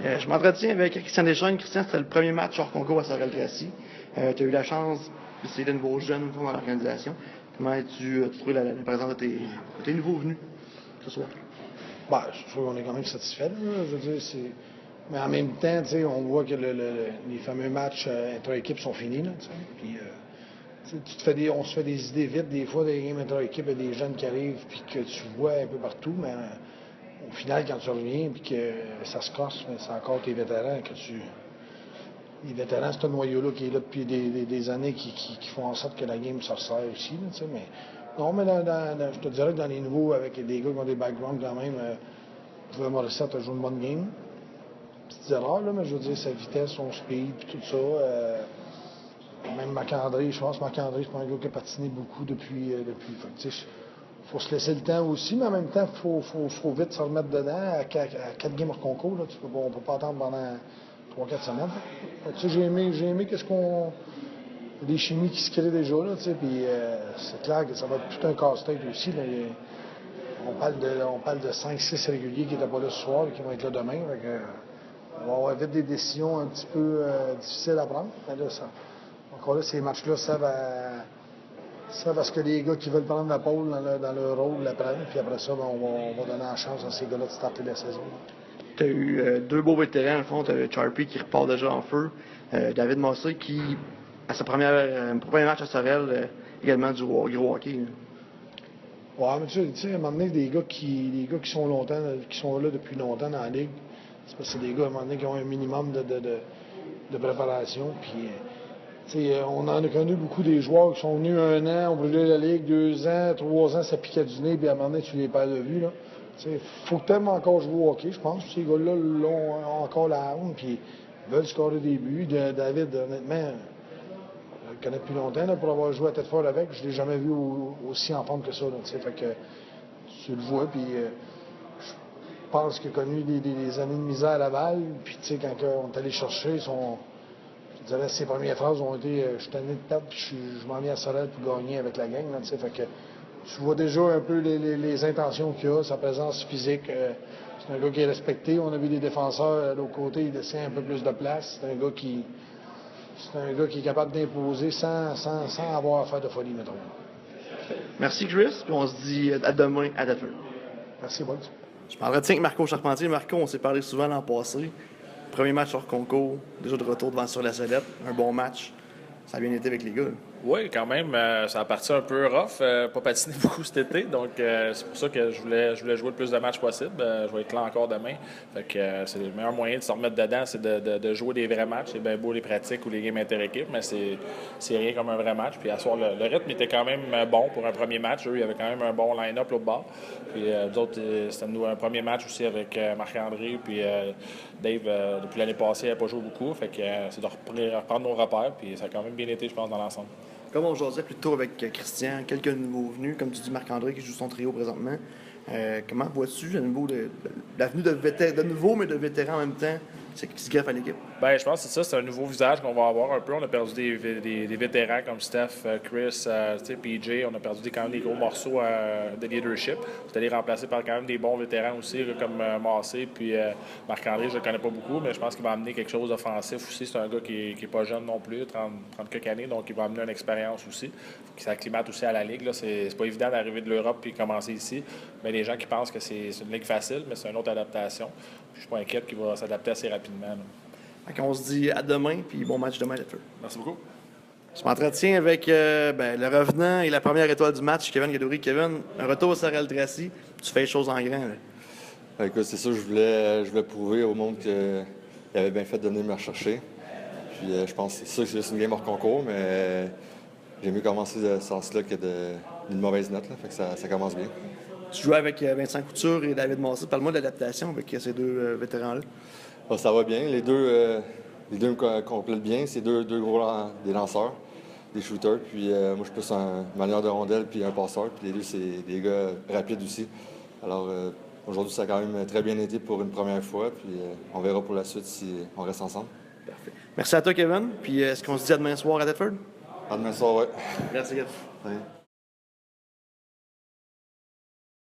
Je m'entretiens avec Christian Deschênes. Christian, c'était le premier match hors concours à Sorel-Tracy. Tu as eu la chance d'essayer de nouveaux jeunes dans l'organisation. Comment as-tu trouvé la présence de tes nouveaux venus ce soir? Je trouve qu'on est quand même satisfait. Je veux dire, mais en même temps, on voit que les fameux matchs intra-équipes sont finis. Là, puis, on se fait des idées vite. Des fois, des games intra-équipes, il y a des jeunes qui arrivent puis que tu vois un peu partout. Mais au final, quand tu reviens et que ça se casse, c'est encore tes vétérans que tu. Les vétérans, c'est un noyau-là qui est là depuis des années qui font en sorte que la game se resserre aussi. Là, mais non, mais je te dirais que dans les nouveaux, avec des gars qui ont des backgrounds quand même, Morissette a joué une bonne game. Petites erreurs, là, mais je veux dire, sa vitesse, son speed, puis tout ça. Même Marc-André, je pense que Marc-André, c'est pas un gars qui a patiné beaucoup depuis. Il faut se laisser le temps aussi, mais en même temps, il faut vite se remettre dedans. À 4 games hors concours, là, on ne peut pas attendre pendant 3-4 semaines. J'ai aimé qu'est-ce qu'on. Des chimies qui se créent déjà, là, puis c'est clair que ça va être tout un casse-tête aussi. Là, on parle de 5-6 réguliers qui n'étaient pas là ce soir et qui vont être là demain. On va avoir vite des décisions un petit peu difficiles à prendre. Mais là, encore là, ces matchs-là servent à ce que les gars qui veulent prendre la pôle dans leur rôle la prennent. Puis après ça, on va donner la chance à ces gars-là de starter la saison. Tu as eu deux beaux vétérans. En fond, tu as Charpie qui repart déjà en feu. David Massé qui, à sa premier match à Sorel, également du gros hockey. Ouais, mais tu sais, à un moment donné, des gars qui sont là depuis longtemps dans la Ligue, c'est parce que c'est des gars, à un moment donné, qui ont un minimum de préparation. Puis, on en a connu beaucoup des joueurs qui sont venus 1 an, ont brûlé la Ligue, 2 ans, 3 ans, ça piquait du nez, puis à un moment donné, tu les perds de vue. Il faut que tu aimes encore jouer au hockey, je pense. Ces gars-là ont encore la haine, puis ils veulent scorer des buts. David, honnêtement, je le connais depuis longtemps là, pour avoir joué à tête fort avec. Je ne l'ai jamais vu aussi en forme que ça. Là, fait que tu le vois, puis je pense qu'il a connu des années de misère à Laval. Puis quand on est allé chercher, je dirais ses premières phrases ont été je suis tanné de perdre, puis je m'en viens à Sorel pour gagner avec la gang. Là, fait que tu vois déjà un peu les intentions qu'il a, sa présence physique. C'est un gars qui est respecté. On a vu des défenseurs de l'autre côté, il laissait un peu plus de place. C'est un gars qui est capable d'imposer sans avoir à faire de folie, mettons. Merci, Chris. Puis on se dit à demain à Delphine. Merci, Bolt. Je m'entretiens avec Marco Charpentier. Marco, on s'est parlé souvent l'an passé. Premier match hors concours, déjà de retour devant sur la sellette. Un bon match. Ça a bien été avec les gars. Oui, quand même. Ça a parti un peu rough. Pas patiné beaucoup cet été. Donc, c'est pour ça que je voulais jouer le plus de matchs possible. Je vais être là encore demain. Fait que c'est le meilleur moyen de se remettre dedans, c'est de jouer des vrais matchs. C'est bien beau les pratiques ou les games inter-équipes, mais c'est rien comme un vrai match. Puis à soir, le rythme était quand même bon pour un premier match. Eux, il y avait quand même un bon line-up l'autre bord. Puis nous autres, c'était un premier match aussi avec Marc-André. Puis Dave, depuis l'année passée, il n'a pas joué beaucoup. Fait que c'est de reprendre nos repères. Puis ça a quand même bien été, je pense, dans l'ensemble. Comme on jasait plus tôt avec Christian, quelques nouveaux venus, comme tu dis Marc-André qui joue son trio présentement. Comment vois-tu à nouveau la venue de nouveaux, mais de vétérans en même temps, qui se greffent à l'équipe? Bien, je pense que c'est ça, c'est un nouveau visage qu'on va avoir un peu. On a perdu des vétérans comme Steph, Chris, PJ. On a perdu quand même des gros morceaux de leadership. C'est allé remplacer par quand même des bons vétérans aussi, là, comme Massé, puis Marc-André, je ne le connais pas beaucoup, mais je pense qu'il va amener quelque chose d'offensif aussi. C'est un gars qui n'est pas jeune non plus, 30 quelques années, donc il va amener une expérience aussi. Qui s'acclimate aussi à la Ligue. Là. C'est pas évident d'arriver de l'Europe puis commencer ici. Mais les gens qui pensent que c'est une ligue facile, mais c'est une autre adaptation. Puis je suis pas inquiète qu'il va s'adapter assez rapidement. On se dit à demain, puis bon match demain, Leffler. Merci beaucoup. Je m'entretiens avec le revenant et la première étoile du match, Kevin Gadouri. Kevin, un retour au Sorel-Tracy. Tu fais les choses en grand. Écoute, c'est ça, je voulais prouver au monde qu'il avait bien fait de venir me rechercher. Puis je pense que c'est ça que c'est une game hors concours, mais j'ai mieux commencé de ce sens-là que d'une mauvaise note. Là, fait que ça commence bien. Tu joues avec Vincent Couture et David Massé. Parle-moi de l'adaptation avec ces deux vétérans-là. Ça va bien. Les deux me complètent bien. C'est deux gros des lanceurs, des shooters. Puis moi, je suis plus un manière de rondelle puis un passeur. Puis les deux, c'est des gars rapides aussi. Alors aujourd'hui, ça a quand même très bien été pour une première fois. Puis on verra pour la suite si on reste ensemble. Parfait. Merci à toi, Kevin. Puis est-ce qu'on se dit à demain soir à Thetford? À demain soir, oui. Merci, Kevin.